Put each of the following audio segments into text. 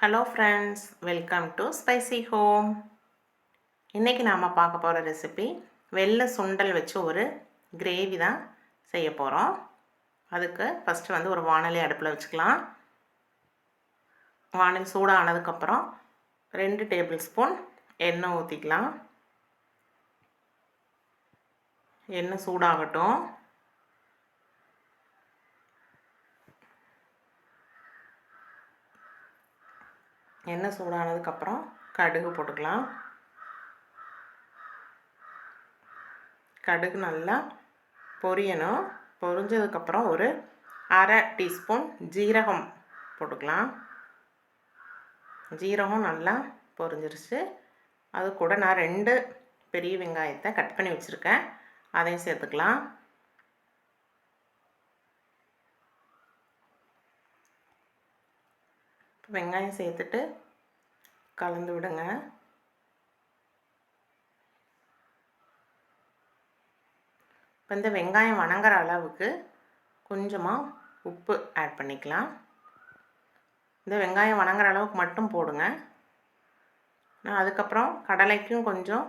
Hello friends, welcome to spicy home. இன்றைக்கி நாம் பார்க்க போகிற ரெசிபி வெள்ளை சுண்டல் வச்சு ஒரு கிரேவி தான் செய்ய போகிறோம். அதுக்கு ஃபஸ்ட்டு வந்து ஒரு வாணலி அடுப்பில் வச்சுக்கலாம். வாணலி சூடானதுக்கப்புறம் 2 டேபிள் ஸ்பூன் எண்ணெய் ஊற்றிக்கலாம். எண்ணெய் சூடாகட்டும். எண்ணெய் சூடானதுக்கப்புறம் கடுகு போட்டுக்கலாம். கடுகு நல்லா பொரியணும். பொரிஞ்சதுக்கப்புறம் ஒரு அரை டீஸ்பூன் ஜீரகம் போட்டுக்கலாம். ஜீரகம் நல்லா பொரிஞ்சிருச்சு. அது கூட நான் 2 பெரிய வெங்காயத்தை கட் பண்ணி வச்சுருக்கேன், அதையும் சேர்த்துக்கலாம். வெங்காயம் சேர்த்துட்டு கலந்து விடுங்க. இப்போ இந்த வெங்காயம் வணங்குற அளவுக்கு கொஞ்சமாக உப்பு ஆட் பண்ணிக்கலாம். இந்த வெங்காயம் வணங்குற அளவுக்கு மட்டும் போடுங்க. நான் அதுக்கப்புறம் கடலைக்கும் கொஞ்சம்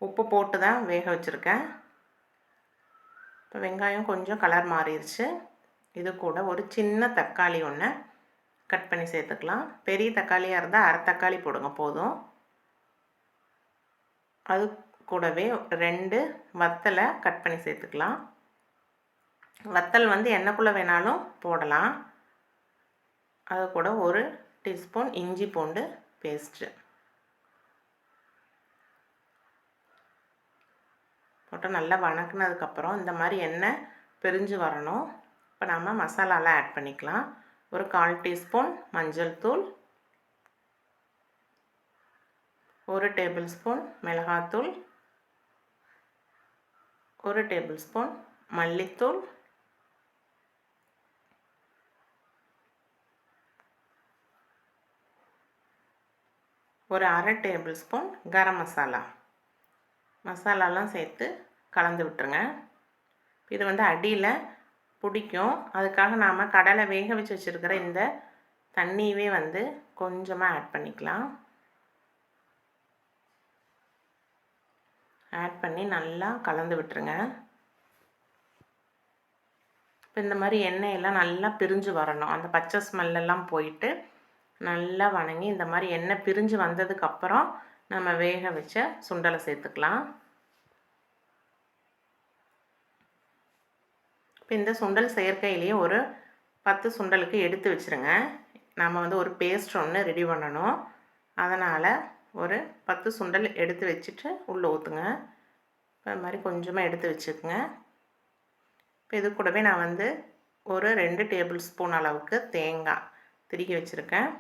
உப்பு போட்டு தான் வேக வச்சுருக்கேன். இப்போ வெங்காயம் கொஞ்சம் கலர் மாறிடுச்சு. இது கூட ஒரு சின்ன தக்காளி ஒன்று கட் பண்ணி சேர்த்துக்கலாம். பெரிய தக்காளியாக இருந்தால் அரை தக்காளி போடுங்க போதும். அது கூடவே 2 வத்தலை கட் பண்ணி சேர்த்துக்கலாம். வத்தல் வந்து எண்ணெய்க்குள்ளே வேணாலும் போடலாம். அது கூட ஒரு டீஸ்பூன் இஞ்சி பூண்டு பேஸ்ட்டு போட்டு நல்லா வணக்கினதுக்கப்புறம் இந்த மாதிரி எண்ணெய் பிரிஞ்சு வரணும். இப்போ நம்ம மசாலாலாம் ஆட் பண்ணிக்கலாம். ஒரு 1/4 டீஸ்பூன் மஞ்சள் தூள், 1 டேபிள் ஸ்பூன் மிளகாத்தூள், 1 டேபிள் ஸ்பூன் மல்லித்தூள், ஒரு அரை டேபிள் ஸ்பூன் கரம் மசாலாலாம் சேர்த்து கலந்து விட்டுருங்க. இது வந்து அடியில் பிடிக்கும். அதுக்காக நாம் கடலை வேக வச்சு வச்சுருக்கிற இந்த தண்ணியவே வந்து கொஞ்சமாக ஆட் பண்ணிக்கலாம். ஆட் பண்ணி நல்லா கலந்து விட்டுருங்க. இப்போ இந்த மாதிரி எண்ணெயெல்லாம் நல்லா பிரிஞ்சு வரணும். அந்த பச்சை ஸ்மெல்லாம் போயிட்டு நல்லா வணங்கி இந்த மாதிரி எண்ணெய் பிரிஞ்சு வந்ததுக்கப்புறம் நம்ம வேக வச்ச சுண்டலை சேர்த்துக்கலாம். இப்போ இந்த சுண்டல் செயற்கையிலேயே ஒரு 10 சுண்டலுக்கு எடுத்து வச்சுருங்க. நம்ம வந்து ஒரு பேஸ்ட் ஒன்று ரெடி பண்ணணும். அதனால் ஒரு 10 சுண்டல் எடுத்து வச்சுட்டு உள்ளே ஊற்றுங்க. இப்போ இது மாதிரி கொஞ்சமாக எடுத்து வச்சுக்கோங்க. இப்போ இது கூடவே நான் வந்து ஒரு 2 டேபிள் ஸ்பூன் அளவுக்கு தேங்காய் திருகி வச்சுருக்கேன்.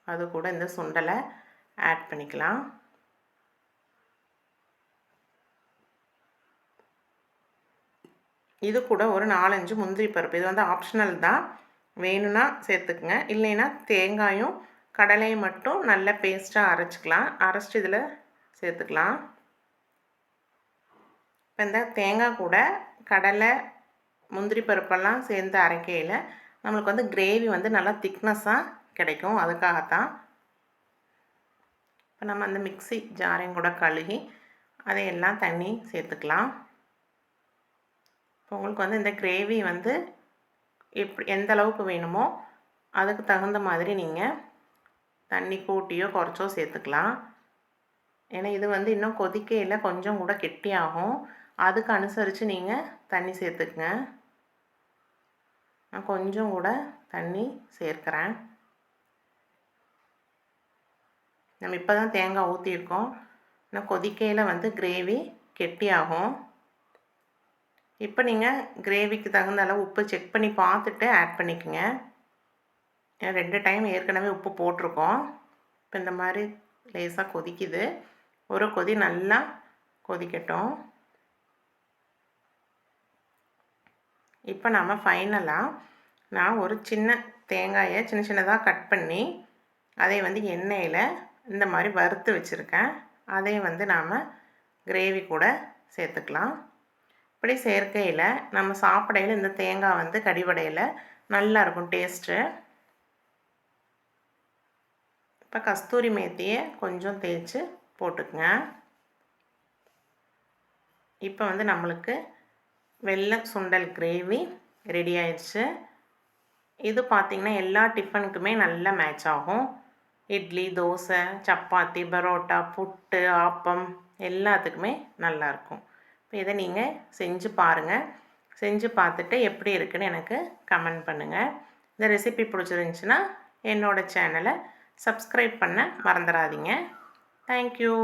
அது கூட இந்த சுண்டலை ஆட் பண்ணிக்கலாம். இது கூட ஒரு 4-5 முந்திரி பருப்பு. இது வந்து ஆப்ஷனல் தான், வேணும்னா சேர்த்துக்குங்க. இல்லைன்னா தேங்காயும் கடலையும் மட்டும் நல்ல பேஸ்ட்டாக அரைச்சிக்கலாம். அரைச்சிட்டு இதில் சேர்த்துக்கலாம். இப்போ இந்த தேங்காய் கூட கடலை முந்திரி பருப்பெல்லாம் சேர்ந்து அரைக்கையில் நம்மளுக்கு வந்து கிரேவி வந்து நல்லா திக்னஸாக கிடைக்கும். அதுக்காகத்தான். இப்போ நம்ம அந்த மிக்ஸி ஜாரையும் கூட கழுகி அதையெல்லாம் தண்ணி சேர்த்துக்கலாம். இப்போ உங்களுக்கு வந்து இந்த கிரேவி வந்து எந்த அளவுக்கு வேணுமோ அதுக்கு தகுந்த மாதிரி நீங்கள் தண்ணி கூட்டியோ குறைச்சோ சேர்த்துக்கலாம். ஏன்னா இது வந்து இன்னும் கொதிக்கையில் கொஞ்சம் கூட கெட்டியாகும். அதுக்கு அனுசரித்து நீங்கள் தண்ணி சேர்த்துக்குங்க. நான் கொஞ்சம் கூட தண்ணி சேர்க்குறேன். நம்ம இப்போ தான் தேங்காய் ஊற்றிருக்கோம். இன்னும் கொதிக்கையில் வந்து கிரேவி கெட்டியாகும். இப்போ நீங்கள் கிரேவிக்கு தகுந்த அளவு உப்பு செக் பண்ணி பார்த்துட்டு ஆட் பண்ணிக்கோங்க. 2 டைம் ஏற்கனவே உப்பு போட்டிருக்கோம். இப்போ இந்த மாதிரி லேசாக கொதிக்குது. ஒரு கொதி நல்லா கொதிக்கட்டும். இப்போ நம்ம ஃபைனலாக நான் ஒரு சின்ன தேங்காயை சின்ன சின்னதாக கட் பண்ணி அதை வந்து எண்ணெயில் இந்த மாதிரி வறுத்து வச்சுருக்கேன். அதை வந்து நாம் கிரேவி கூட சேர்த்துக்கலாம். இப்படி சேர்க்கையில் நம்ம சாப்பிடையில் இந்த தேங்காய் வந்து கடிவடையில் நல்லாயிருக்கும் டேஸ்ட்டு. இப்போ கஸ்தூரி மேத்தியை கொஞ்சம் தேய்ச்சி போட்டுக்குங்க. இப்போ வந்து நம்மளுக்கு வெள்ளை சுண்டல் கிரேவி ரெடி ஆயிடுச்சு. இது பார்த்திங்கன்னா எல்லா டிஃபனுக்குமே நல்லா மேட்ச் ஆகும். இட்லி, தோசை, சப்பாத்தி, பரோட்டா, புட்டு, ஆப்பம் எல்லாத்துக்குமே நல்லாயிருக்கும். இப்போ இதை நீங்கள் செஞ்சு பாருங்கள். செஞ்சு பார்த்துட்டு எப்படி இருக்குன்னு எனக்கு கமெண்ட் பண்ணுங்கள். இந்த ரெசிபி பிடிச்சிருந்துச்சின்னா என்னோடய சேனலை சப்ஸ்கிரைப் பண்ண மறந்துடாதீங்க. தேங்க்யூ.